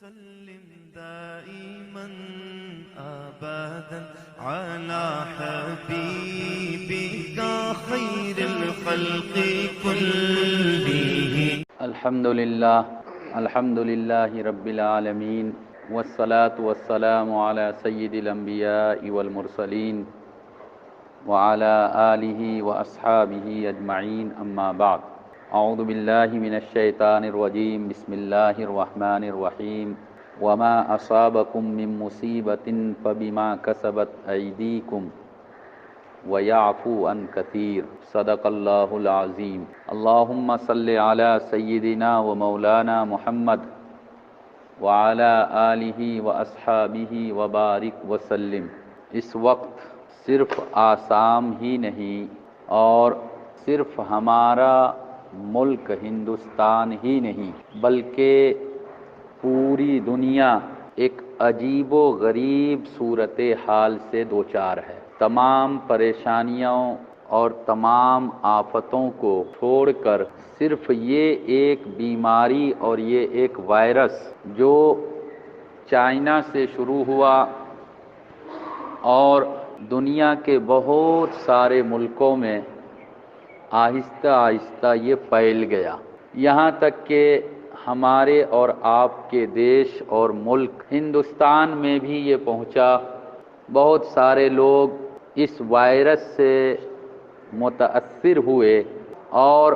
وسلم دائما أبدا على حبيبك خير الخلق كلهم. الحمد لله رب العالمين والصلاة والسلام على سيد الأنبياء والمرسلين وعلى آله وأصحابه أجمعين أما بعد. أعوذ بالله من الشيطان الرجيم. بسم الله الرحمن الرحيم. وما أصابكم من مصيبة فبما كسبت أيديكم ويعفو عن كثير. صدق الله العظيم. اللهم صل على سيدنا ومولانا محمد وعلى آلہ واصحابہ وبارک وسلم. اس وقت صرف آسام ہی نہیں اور صرف ہمارا ملک ہندوستان ہی نہیں بلکہ پوری دنیا ایک عجیب و غریب صورتحال سے دوچار ہے. تمام پریشانیوں اور تمام آفتوں کو چھوڑ کر صرف یہ ایک بیماری اور یہ ایک وائرس جو چائنا سے شروع ہوا اور دنیا کے بہت سارے ملکوں میں آہستہ آہستہ یہ پھیل گیا، یہاں تک کہ ہمارے اور آپ کے دیش اور ملک ہندوستان میں بھی یہ پہنچا. بہت سارے لوگ اس وائرس سے متاثر ہوئے اور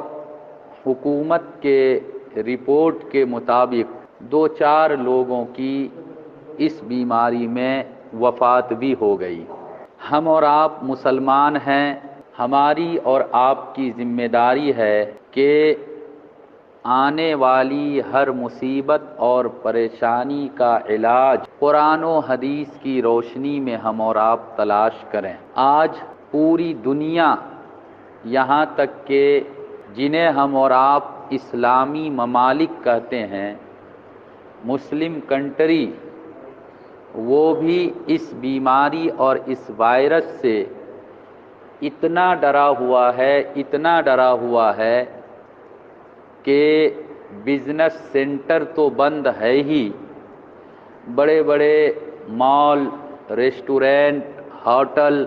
حکومت کے رپورٹ کے مطابق 2-4 لوگوں کی اس بیماری میں وفات بھی ہو گئی. ہم اور آپ مسلمان ہیں، ہماری اور آپ کی ذمہ داری ہے کہ آنے والی ہر مصیبت اور پریشانی کا علاج قرآن و حدیث کی روشنی میں ہم اور آپ تلاش کریں. آج پوری دنیا، یہاں تک کہ جنہیں ہم اور آپ اسلامی ممالک کہتے ہیں، مسلم کنٹری، وہ بھی اس بیماری اور اس وائرس سے اتنا ڈرا ہوا ہے کہ بزنس سینٹر تو بند ہے ہی، بڑے بڑے مال، ریسٹورنٹ، ہوٹل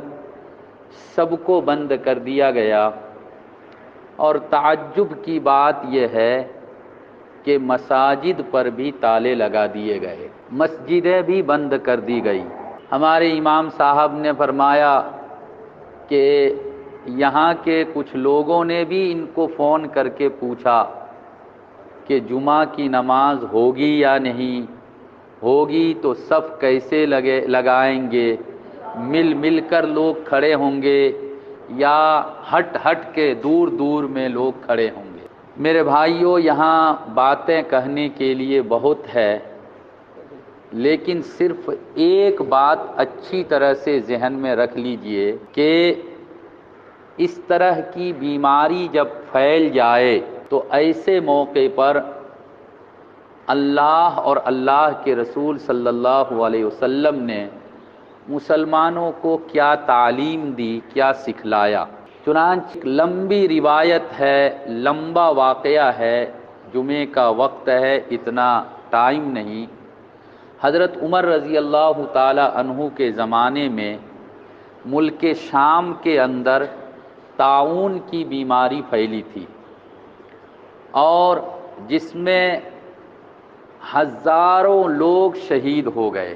سب کو بند کر دیا گیا. اور تعجب کی بات یہ ہے کہ مساجد پر بھی تالے لگا دیے گئے، مسجدیں بھی بند کر دی گئی. ہمارے امام صاحب نے فرمایا کہ یہاں کے کچھ لوگوں نے بھی ان کو فون کر کے پوچھا کہ جمعہ کی نماز ہوگی یا نہیں ہوگی، تو صف کیسے لگائیں گے، مل کر لوگ کھڑے ہوں گے یا ہٹ کے دور دور میں لوگ کھڑے ہوں گے. میرے بھائیوں، یہاں باتیں کہنے کے لیے بہت ہے، لیکن صرف ایک بات اچھی طرح سے ذہن میں رکھ لیجئے کہ اس طرح کی بیماری جب پھیل جائے تو ایسے موقع پر اللہ اور اللہ کے رسول صلی اللہ علیہ وسلم نے مسلمانوں کو کیا تعلیم دی، کیا سکھلایا. چنانچہ لمبی روایت ہے، لمبا واقعہ ہے، جمعے کا وقت ہے، اتنا ٹائم نہیں. حضرت عمر رضی اللہ تعالی عنہ کے زمانے میں ملک شام کے اندر طاعون کی بیماری پھیلی تھی اور جس میں ہزاروں لوگ شہید ہو گئے،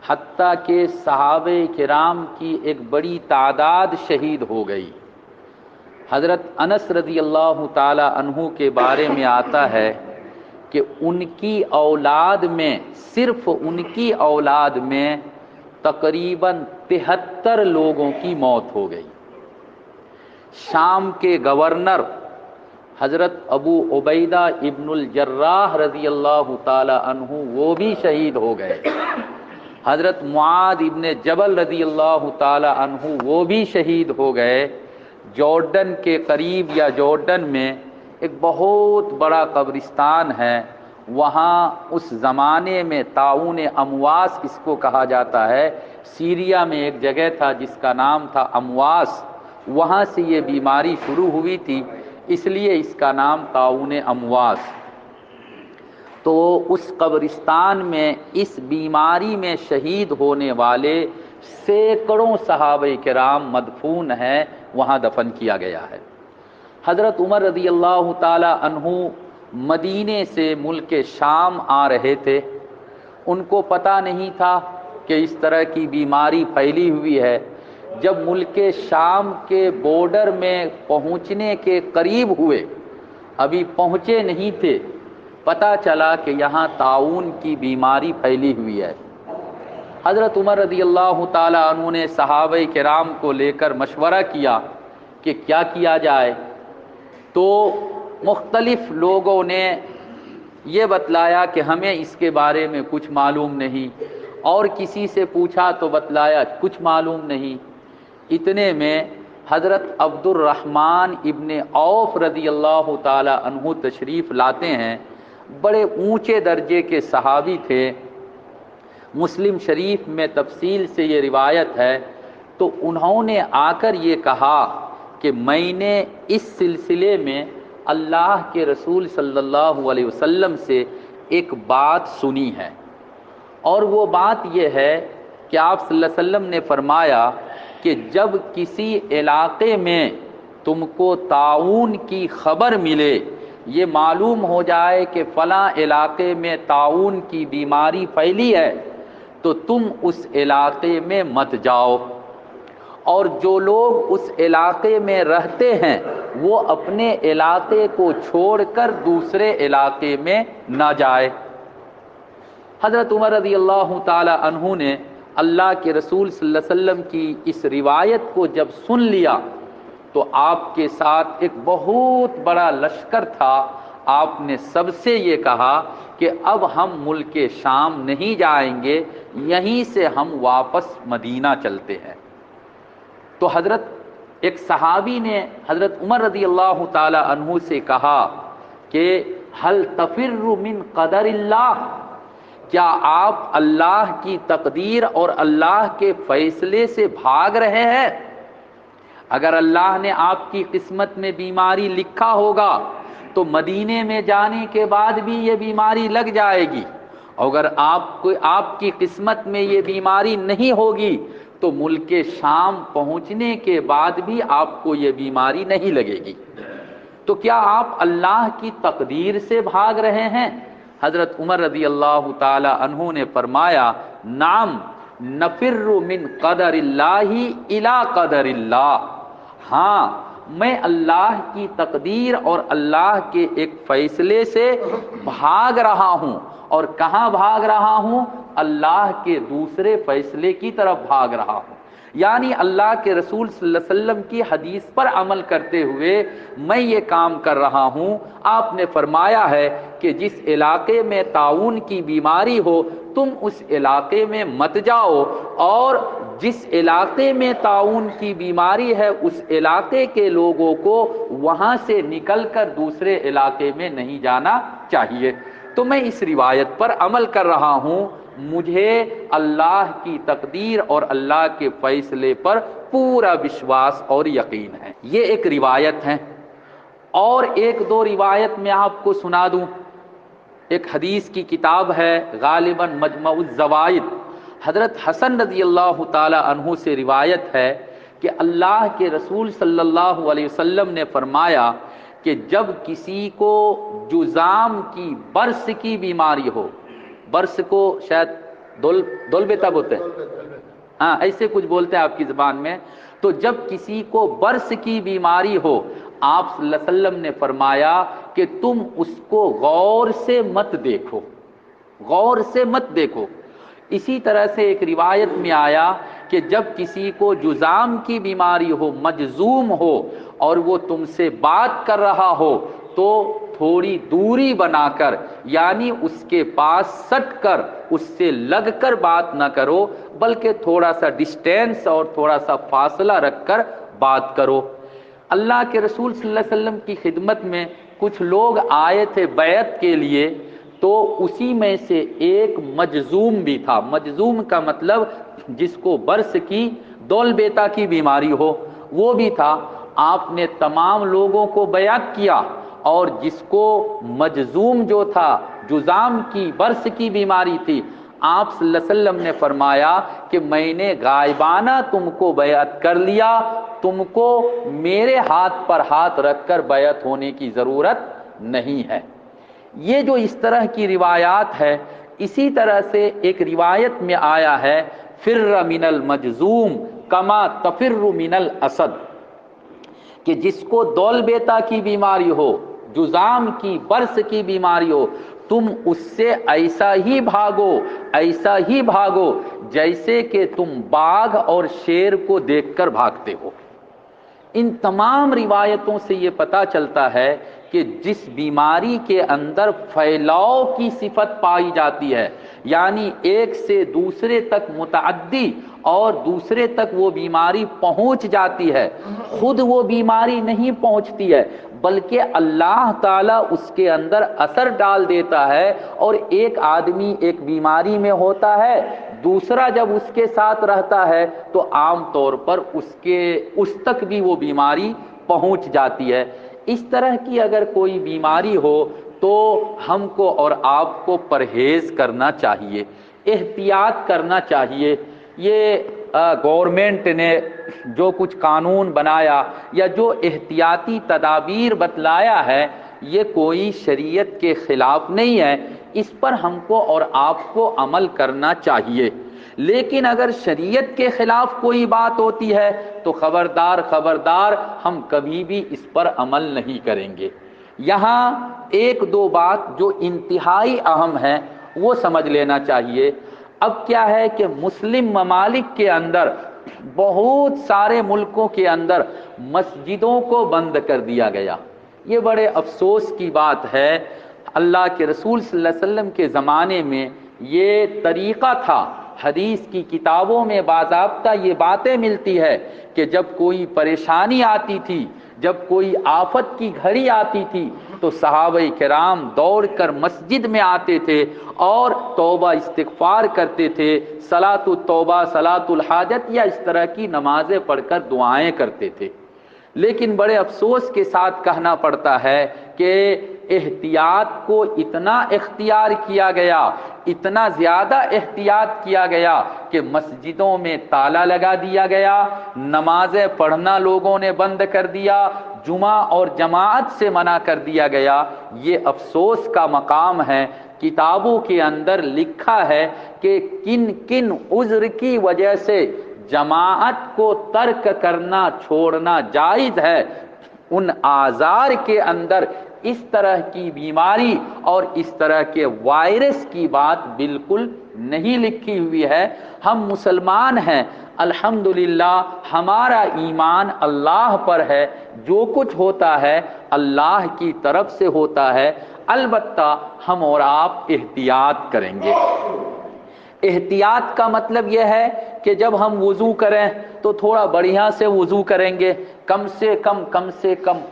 حتیٰ کہ صحابہ کرام کی ایک بڑی تعداد شہید ہو گئی. حضرت انس رضی اللہ تعالی عنہ کے بارے میں آتا ہے کہ ان کی اولاد میں، صرف ان کی اولاد میں تقریباً 73 لوگوں کی موت ہو گئی. شام کے گورنر حضرت ابو عبیدہ ابن الجراح رضی اللہ تعالی عنہ وہ بھی شہید ہو گئے. حضرت معاذ ابن جبل رضی اللہ تعالی عنہ وہ بھی شہید ہو گئے. جارڈن کے قریب یا جارڈن میں ایک بہت بڑا قبرستان ہے، وہاں اس زمانے میں طاعون امواس اس کو کہا جاتا ہے. سیریا میں ایک جگہ تھا جس کا نام تھا امواس، وہاں سے یہ بیماری شروع ہوئی تھی، اس لیے اس کا نام طاعون امواس. تو اس قبرستان میں اس بیماری میں شہید ہونے والے سینکڑوں صحابہ کرام مدفون ہیں، وہاں دفن کیا گیا ہے۔ حضرت عمر رضی اللہ تعالی عنہ مدینے سے ملک شام آ رہے تھے، ان کو پتہ نہیں تھا کہ اس طرح کی بیماری پھیلی ہوئی ہے۔ جب ملک شام کے بارڈر میں پہنچنے کے قریب ہوئے، ابھی پہنچے نہیں تھے، پتہ چلا کہ یہاں طاعون کی بیماری پھیلی ہوئی ہے۔ حضرت عمر رضی اللہ تعالی عنہ نے صحابہ کرام کو لے کر مشورہ کیا کہ کیا کیا جائے، تو مختلف لوگوں نے یہ بتلایا کہ ہمیں اس کے بارے میں کچھ معلوم نہیں، اور کسی سے پوچھا تو بتلایا کچھ معلوم نہیں۔ اتنے میں حضرت عبد الرحمن ابن عوف رضی اللہ تعالی عنہ تشریف لاتے ہیں، بڑے اونچے درجے کے صحابی تھے، مسلم شریف میں تفصیل سے یہ روایت ہے۔ تو انہوں نے آ کر یہ کہا کہ میں نے اس سلسلے میں اللہ کے رسول صلی اللہ علیہ وسلم سے ایک بات سنی ہے، اور وہ بات یہ ہے کہ آپ صلی اللہ علیہ وسلم نے فرمایا کہ جب کسی علاقے میں تم کو طاعون کی خبر ملے، یہ معلوم ہو جائے کہ فلاں علاقے میں طاعون کی بیماری پھیلی ہے، تو تم اس علاقے میں مت جاؤ، اور جو لوگ اس علاقے میں رہتے ہیں وہ اپنے علاقے کو چھوڑ کر دوسرے علاقے میں نہ جائے۔ حضرت عمر رضی اللہ تعالی عنہ نے اللہ کے رسول صلی اللہ علیہ وسلم کی اس روایت کو جب سن لیا تو آپ کے ساتھ ایک بہت بڑا لشکر تھا۔ آپ نے سب سے یہ کہا کہ اب ہم ملک شام نہیں جائیں گے، یہیں سے ہم واپس مدینہ چلتے ہیں۔ تو حضرت ایک صحابی نے حضرت عمر رضی اللہ تعالی عنہ سے کہا کہ ہل تفر من قدر اللہ، کیا آپ اللہ کی تقدیر اور اللہ کے فیصلے سے بھاگ رہے ہیں؟ اگر اللہ نے آپ کی قسمت میں بیماری لکھا ہوگا تو مدینے میں جانے کے بعد بھی یہ بیماری لگ جائے گی، اگر آپ کی قسمت میں یہ بیماری نہیں ہوگی تو ملک شام پہنچنے کے بعد بھی آپ کو یہ بیماری نہیں لگے گی۔ تو کیا آپ اللہ کی تقدیر سے بھاگ رہے ہیں؟ حضرت عمر رضی اللہ تعالی عنہ نے فرمایا نعم نفر من قدر اللہ الی قدر اللہ، ہاں میں اللہ کی تقدیر اور اللہ کے ایک فیصلے سے بھاگ رہا ہوں، اور کہاں بھاگ رہا ہوں؟ اللہ کے دوسرے فیصلے کی طرف بھاگ رہا ہوں، یعنی اللہ کے رسول صلی اللہ علیہ وسلم کی حدیث پر عمل کرتے ہوئے میں یہ کام کر رہا ہوں۔ آپ نے فرمایا ہے کہ جس علاقے میں طاعون کی بیماری ہو تم اس علاقے میں مت جاؤ، اور جس علاقے میں طاعون کی بیماری ہے اس علاقے کے لوگوں کو وہاں سے نکل کر دوسرے علاقے میں نہیں جانا چاہیے۔ تو میں اس روایت پر عمل کر رہا ہوں، مجھے اللہ کی تقدیر اور اللہ کے فیصلے پر پورا وشواس اور یقین ہے۔ یہ ایک روایت ہے، اور ایک دو روایت میں آپ کو سنا دوں۔ ایک حدیث کی کتاب ہے غالباً مجمع الزوائد، حضرت حسن رضی اللہ تعالی عنہ سے روایت ہے کہ اللہ کے رسول صلی اللہ علیہ وسلم نے فرمایا کہ جب کسی کو جذام کی برس کی بیماری ہو، برس کو شاید دولبیتا بولتے ہیں، ہاں ایسے کچھ بولتے ہیں آپ کی زبان میں، تو جب کسی کو برس کی بیماری ہو آپ صلی اللہ علیہ وسلم نے فرمایا کہ تم اس کو غور سے مت دیکھو، غور سے مت دیکھو۔ اسی طرح سے ایک روایت میں آیا کہ جب کسی کو جذام کی بیماری ہو، مجذوم ہو، اور وہ تم سے بات کر رہا ہو تو تھوڑی دوری بنا کر، یعنی اس کے پاس سٹ کر اس سے لگ کر بات نہ کرو، بلکہ تھوڑا سا ڈسٹینس اور تھوڑا سا فاصلہ رکھ کر بات کرو۔ اللہ کے رسول صلی اللہ علیہ وسلم کی خدمت میں کچھ لوگ آئے تھے بیعت کے لیے، تو اسی میں سے ایک مجذوم بھی تھا۔ مجذوم کا مطلب جس کو برس کی دولبیتا کی بیماری ہو، وہ بھی تھا۔ آپ نے تمام لوگوں کو بیعت کیا اور جس کو مجزوم جو تھا، جزام کی برس کی بیماری تھی، آپ صلی اللہ علیہ وسلم نے فرمایا کہ میں نے غائبانہ تم کو بیعت کر لیا، تم کو میرے ہاتھ پر ہاتھ رکھ کر بیعت ہونے کی ضرورت نہیں ہے۔ یہ جو اس طرح کی روایات ہے، اسی طرح سے ایک روایت میں آیا ہے فر من المجزوم کما تفر من الاسد، کہ جس کو دول بیتا کی بیماری ہو، جزام کی برس کی بیماری ہو، تم اس سے ایسا ہی بھاگو، ایسا ہی بھاگو جیسے کہ تم باغ اور شیر کو دیکھ کر بھاگتے ہو۔ ان تمام روایتوں سے یہ پتہ چلتا ہے کہ جس بیماری کے اندر پھیلاؤ کی صفت پائی جاتی ہے، یعنی ایک سے دوسرے تک متعدی اور دوسرے تک وہ بیماری پہنچ جاتی ہے، خود وہ بیماری نہیں پہنچتی ہے بلکہ اللہ تعالیٰ اس کے اندر اثر ڈال دیتا ہے، اور ایک آدمی ایک بیماری میں ہوتا ہے، دوسرا جب اس کے ساتھ رہتا ہے تو عام طور پر اس تک بھی وہ بیماری پہنچ جاتی ہے۔ اس طرح کی اگر کوئی بیماری ہو تو ہم کو اور آپ کو پرہیز کرنا چاہیے، احتیاط کرنا چاہیے۔ یہ گورنمنٹ نے جو کچھ قانون بنایا یا جو احتیاطی تدابیر بتلایا ہے، یہ کوئی شریعت کے خلاف نہیں ہے، اس پر ہم کو اور آپ کو عمل کرنا چاہیے۔ لیکن اگر شریعت کے خلاف کوئی بات ہوتی ہے تو خبردار خبردار، ہم کبھی بھی اس پر عمل نہیں کریں گے۔ یہاں ایک دو بات جو انتہائی اہم ہے وہ سمجھ لینا چاہیے۔ اب کیا ہے کہ مسلم ممالک کے اندر، بہت سارے ملکوں کے اندر مسجدوں کو بند کر دیا گیا۔ یہ بڑے افسوس کی بات ہے۔ اللہ کے رسول صلی اللہ علیہ وسلم کے زمانے میں یہ طریقہ تھا، حدیث کی کتابوں میں باضابطہ یہ باتیں ملتی ہے کہ جب کوئی پریشانی آتی تھی، جب کوئی آفت کی گھڑی آتی تھی تو صحابہ کرام دوڑ کر مسجد میں آتے تھے اور توبہ استغفار کرتے تھے، صلاۃ التوبہ، صلاۃ الحاجت یا اس طرح کی نمازیں پڑھ کر دعائیں کرتے تھے۔ لیکن بڑے افسوس کے ساتھ کہنا پڑتا ہے کہ احتیاط کو اتنا اختیار کیا گیا، اتنا زیادہ احتیاط کیا گیا کہ مسجدوں میں تالا لگا دیا گیا، نمازیں پڑھنا لوگوں نے بند کر دیا، جمعہ اور جماعت سے منع کر دیا گیا۔ یہ افسوس کا مقام ہے۔ کتابوں کے اندر لکھا ہے کہ کن کن عذر کی وجہ سے جماعت کو ترک کرنا، چھوڑنا جائز ہے، ان آزار کے اندر اس طرح کی بیماری اور اس طرح کے وائرس کی بات بالکل نہیں لکھی ہوئی ہے۔ ہم مسلمان ہیں، الحمدللہ ہمارا ایمان اللہ پر ہے، جو کچھ ہوتا ہے اللہ کی طرف سے ہوتا ہے، البتہ ہم اور آپ احتیاط کریں گے۔ احتیاط کا مطلب یہ ہے کہ جب ہم وضو کریں تو تھوڑا بڑھیا سے وضو کریں گے، کم سے کم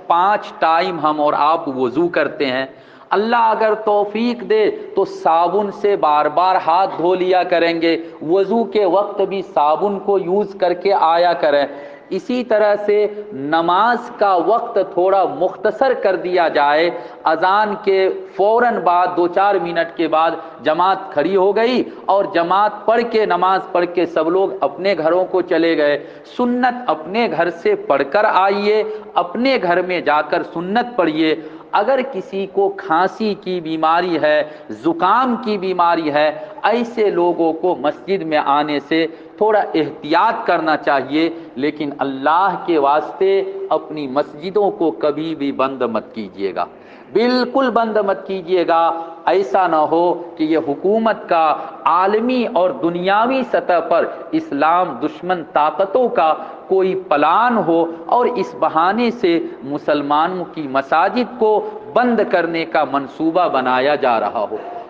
5 ٹائم ہم اور آپ وضو کرتے ہیں۔ اللہ اگر توفیق دے تو صابن سے بار بار ہاتھ دھو لیا کریں گے، وضو کے وقت بھی صابن کو یوز کر کے آیا کریں۔ اسی طرح سے نماز کا وقت تھوڑا مختصر کر دیا جائے، اذان کے فوراً بعد 2-4 منٹ کے بعد جماعت کھڑی ہو گئی اور جماعت پڑھ کے، نماز پڑھ کے سب لوگ اپنے گھروں کو چلے گئے۔ سنت اپنے گھر سے پڑھ کر آئیے، اپنے گھر میں جا کر سنت پڑھیے۔ اگر کسی کو کھانسی کی بیماری ہے، زکام کی بیماری ہے، ایسے لوگوں کو مسجد میں آنے سے تھوڑا احتیاط کرنا چاہیے، لیکن اللہ کے واسطے اپنی مسجدوں کو کبھی بھی بند مت کیجیے گا، بالکل بند مت کیجیے گا۔ ایسا نہ ہو کہ یہ حکومت کا عالمی اور دنیاوی سطح پر اسلام دشمن طاقتوں کا کوئی پلان ہو اور اس بہانے سے مسلمانوں کی مساجد کو بند کرنے کا منصوبہ بنایا جا رہا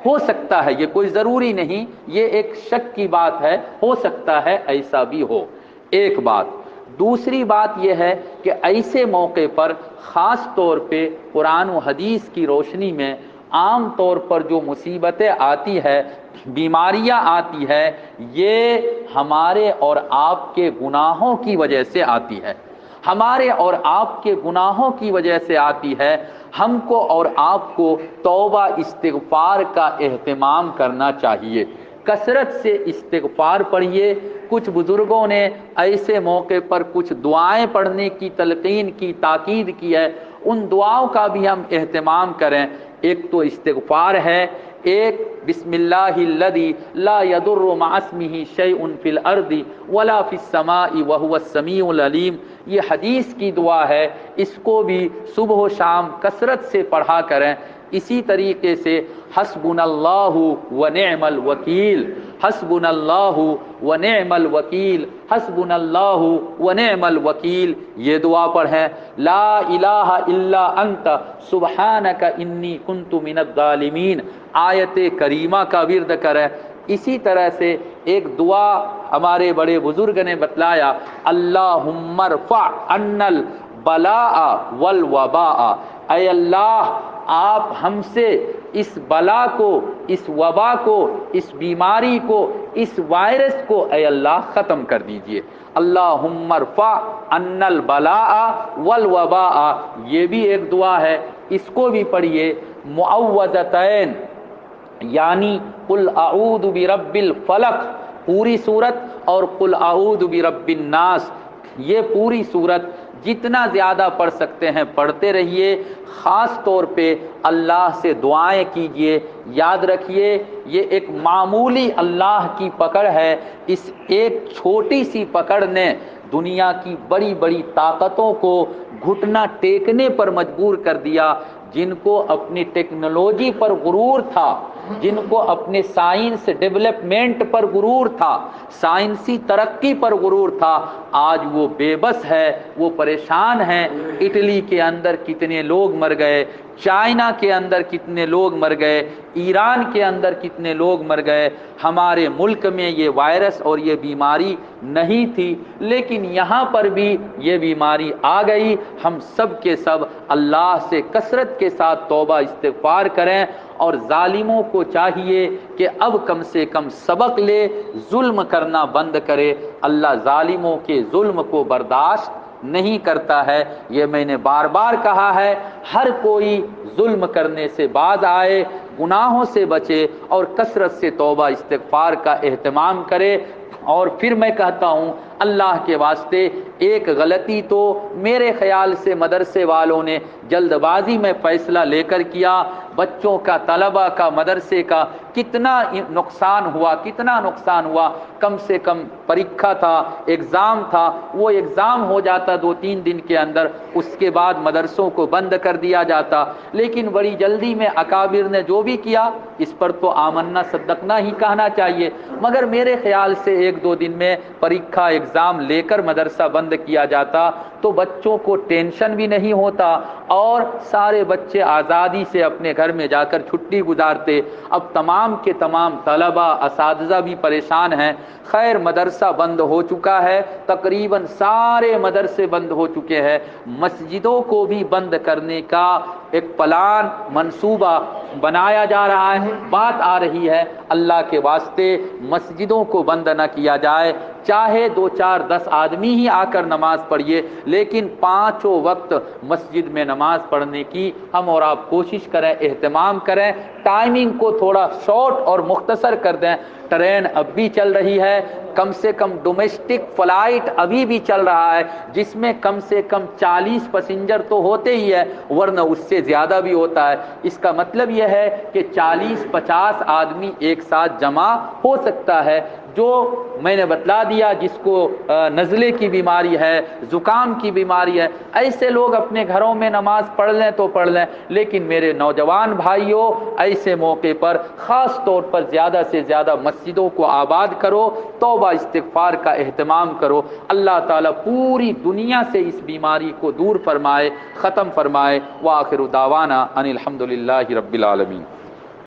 ہو سکتا ہے، یہ کوئی ضروری نہیں، یہ ایک شک کی بات ہے، ہو سکتا ہے ایسا بھی ہو۔ ایک بات۔ دوسری بات یہ ہے کہ ایسے موقع پر خاص طور پہ قرآن و حدیث کی روشنی میں عام طور پر جو مصیبتیں آتی ہے، بیماریاں آتی ہے، یہ ہمارے اور آپ کے گناہوں کی وجہ سے آتی ہے، ہمارے اور آپ کے گناہوں کی وجہ سے آتی ہے۔ ہم کو اور آپ کو توبہ استغفار کا اہتمام کرنا چاہیے، کثرت سے استغفار پڑھیے۔ کچھ بزرگوں نے ایسے موقع پر کچھ دعائیں پڑھنے کی تلقین کی، تاکید کی ہے، ان دعاؤں کا بھی ہم اہتمام کریں۔ ایک تو استغفار ہے، ایک بسم اللہ الذی لا یضر مع اسمہ شیء فی الارض ولا فی السماء وہو السمیع العلیم، یہ حدیث کی دعا ہے، اس کو بھی صبح و شام کثرت سے پڑھا کریں۔ اسی طریقے سے حسبنا اللہ ونعم الوکیل، حسبنا اللہ ونعم الوکیل، حسبنا اللہ ونعم الوکیل، یہ دعا پڑھیں۔ لا الہ الا انت سبحانک انی کنت من الظالمین، آیت کریمہ کا ورد کریں۔ اسی طرح سے ایک دعا ہمارے بڑے بزرگ نے بتلایا، اللہم ارفع عنا البلاء والوباء، اے اللہ آپ ہم سے اس بلا کو، اس وبا کو، اس بیماری کو، اس وائرس کو اے اللہ ختم کر دیجئے۔ اللہم ارفع عنا البلاء والوباء، یہ بھی ایک دعا ہے، اس کو بھی پڑھیے۔ معوذتین یعنی قل اعوذ برب الفلق پوری صورت، اور قل اعوذ برب الناس یہ پوری صورت جتنا زیادہ پڑھ سکتے ہیں پڑھتے رہیے۔ خاص طور پہ اللہ سے دعائیں کیجئے۔ یاد رکھیے یہ ایک معمولی اللہ کی پکڑ ہے، اس ایک چھوٹی سی پکڑ نے دنیا کی بڑی بڑی طاقتوں کو گھٹنا ٹیکنے پر مجبور کر دیا۔ جن کو اپنی ٹیکنالوجی پر غرور تھا، جن کو اپنے سائنس ڈیولپمنٹ پر غرور تھا، سائنسی ترقی پر غرور تھا، آج وہ بے بس ہے، وہ پریشان ہیں۔ اٹلی کے اندر کتنے لوگ مر گئے، چائنا کے اندر کتنے لوگ مر گئے، ایران کے اندر کتنے لوگ مر گئے۔ ہمارے ملک میں یہ وائرس اور یہ بیماری نہیں تھی، لیکن یہاں پر بھی یہ بیماری آ گئی۔ ہم سب کے سب اللہ سے کثرت کے ساتھ توبہ استغفار کریں، اور ظالموں کو چاہیے کہ اب کم سے کم سبق لے، ظلم کرنا بند کرے۔ اللہ ظالموں کے ظلم کو برداشت نہیں کرتا ہے، یہ میں نے بار بار کہا ہے۔ ہر کوئی ظلم کرنے سے باز آئے، گناہوں سے بچے، اور کثرت سے توبہ استغفار کا اہتمام کرے۔ اور پھر میں کہتا ہوں اللہ کے واسطے، ایک غلطی تو میرے خیال سے مدرسے والوں نے جلد بازی میں فیصلہ لے کر کیا۔ بچوں کا، طلبہ کا، مدرسے کا کتنا نقصان ہوا، کتنا نقصان ہوا۔ کم سے کم پریکھا تھا، ایگزام تھا، وہ ایگزام ہو جاتا 2-3 دن کے اندر، اس کے بعد مدرسوں کو بند کر دیا جاتا۔ لیکن بڑی جلدی میں اکابر نے جو بھی کیا، اس پر تو آمنا صدقنا ہی کہنا چاہیے، مگر میرے خیال سے 1-2 دن میں پریکھا ایگزام لے کر مدرسہ بند کیا جاتا تو بچوں کو ٹینشن بھی نہیں ہوتا، اور سارے بچے آزادی سے اپنے گھر میں جا کر چھٹی گزارتے۔ اب تمام کے تمام طلبہ، اساتذہ بھی پریشان ہیں۔ خیر مدرسہ بند ہو چکا ہے، تقریباً سارے مدرسے بند ہو چکے ہیں، مسجدوں کو بھی بند کرنے کا ایک پلان، منصوبہ بنایا جا رہا ہے۔ بات آ رہی ہے اللہ کے واسطے مسجدوں کو بند نہ کیا جائے، چاہے 2-4-10 آدمی ہی آ کر نماز پڑھیے، لیکن 5 وقت مسجد میں نماز پڑھنے کی ہم اور آپ کوشش کریں، اہتمام کریں۔ ٹائمنگ کو تھوڑا شارٹ اور مختصر کر دیں۔ ٹرین اب بھی چل رہی ہے، کم سے کم ڈومیسٹک فلائٹ ابھی بھی چل رہا ہے، جس میں کم سے کم 40 پیسنجر تو ہوتے ہی ہے، ورنہ اس سے زیادہ بھی ہوتا ہے۔ اس کا مطلب یہ ہے کہ 40-50 آدمی ایک ساتھ جمع ہو سکتا ہے۔ جو میں نے بتلا دیا، جس کو نزلے کی بیماری ہے، زکام کی بیماری ہے، ایسے لوگ اپنے گھروں میں نماز پڑھ لیں تو پڑھ لیں، لیکن میرے نوجوان بھائیوں ایسے موقع پر خاص طور پر زیادہ سے زیادہ مسجدوں کو آباد کرو، توبہ استغفار کا اہتمام کرو۔ اللہ تعالیٰ پوری دنیا سے اس بیماری کو دور فرمائے، ختم فرمائے۔ وآخر دعوانا ان الحمدللہ رب العالمین۔